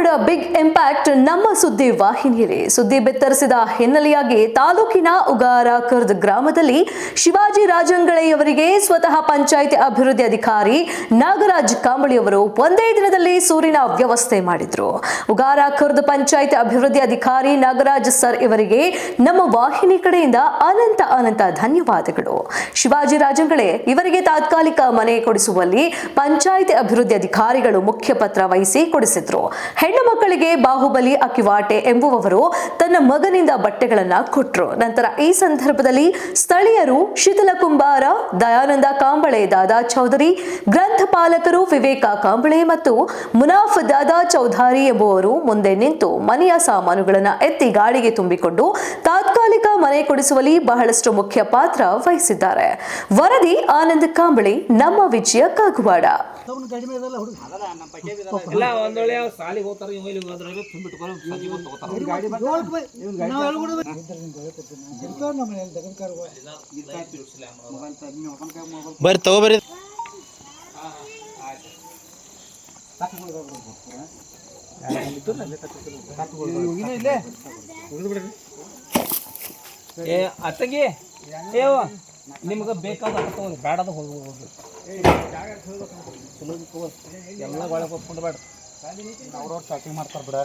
Kagwad big impact ನಮ್ಮ ಸುದ್ದಿ ವಾಹಿನಿಯಲ್ಲಿ ಸುದ್ದಿ ಬಿತ್ತರಿಸಿದ ಹಿನ್ನೆಲೆಯಾಗಿ ತಾಲೂಕಿನ ಉಗಾರ ಖುರ್ದ್ ಗ್ರಾಮದಲ್ಲಿ ಶಿವಾಜಿ ರಾಜಂಗಳೆಯವರಿಗೆ ಸ್ವತಃ ಪಂಚಾಯಿತಿ ಅಭಿವೃದ್ಧಿ ಅಧಿಕಾರಿ ನಾಗರಾಜ್ ಕಾಂಬಳಿ ಅವರು ಒಂದೇ ದಿನದಲ್ಲಿ ಸೂರಿನ ವ್ಯವಸ್ಥೆ ಮಾಡಿದ್ರು. ಉಗಾರ ಖುರ್ದ್ ಪಂಚಾಯಿತಿ ಅಭಿವೃದ್ಧಿ ಅಧಿಕಾರಿ ನಾಗರಾಜ್ ಸರ್ ಇವರಿಗೆ ನಮ್ಮ ವಾಹಿನಿ ಕಡೆಯಿಂದ ಅನಂತ ಧನ್ಯವಾದಗಳು. ಶಿವಾಜಿ ರಾಜಂಗಳೆ ಇವರಿಗೆ ತಾತ್ಕಾಲಿಕ ಮನೆ ಕೊಡಿಸುವಲ್ಲಿ ಪಂಚಾಯಿತಿ ಅಭಿವೃದ್ಧಿ ಅಧಿಕಾರಿಗಳು ಮುಖ್ಯ ಪತ್ರ ವಹಿಸಿ ಕೊಡಿಸಿದ್ರು. ಹೆಣ್ಣು ಮಕ್ಕಳಿಗೆ ಬಾಹುಬಲಿ ಅಕಿವಾಟೆ ಎಂಬುವವರು ತನ್ನ ಮಗನಿಂದ ಬಟ್ಟೆಗಳನ್ನ ಕೊಟ್ರು. ನಂತರ ಈ ಸಂದರ್ಭದಲ್ಲಿ ಸ್ಥಳೀಯರು ಶೀತಲ ಕುಂಬಾರ, ದಯಾನಂದ ಕಾಂಬಳೆ, ದಾದಾ ಚೌಧರಿ, ಗ್ರಂಥಪಾಲಕರು ವಿವೇಕ ಕಾಂಬಳೆ ಮತ್ತು ಮುನಾಫ್ ದಾದಾ ಚೌಧಾರಿ ಎಂಬುವರು ಮುಂದೆ ನಿಂತು ಮನೆಯ ಸಾಮಾನುಗಳನ್ನು ಎತ್ತಿ ಗಾಡಿಗೆ ತುಂಬಿಕೊಂಡು ತಾತ್ಕಾಲಿಕ ಮನೆ ಕೊಡಿಸುವಲ್ಲಿ ಬಹಳಷ್ಟು ಮುಖ್ಯ ಪಾತ್ರ ವಹಿಸಿದ್ದಾರೆ. ವರದಿ ಆನಂದ್ ಕಾಂಬಳಿ, ನಮ್ಮ ವಿಜಯ ಕಾಗವಾಡ. ಬರ್ರಿ ತಗೋಬರ್ರಿ. ಏ ಅತ್ತಗಿ ಏವ ನಿಮ್ಗೆ ಬೇಕಾದ ಬೇಡದ ಹೋಗ್ಬೋದು. ಎಲ್ಲ ಒಳಗೆ ಹೋಗ್ಕೊಂಡು ಬೇಡ ಅವ್ರವ್ರು ಸ್ಟಾರ್ಟಿಂಗ್ ಮಾಡ್ತಾರೆ ಬಿಡ.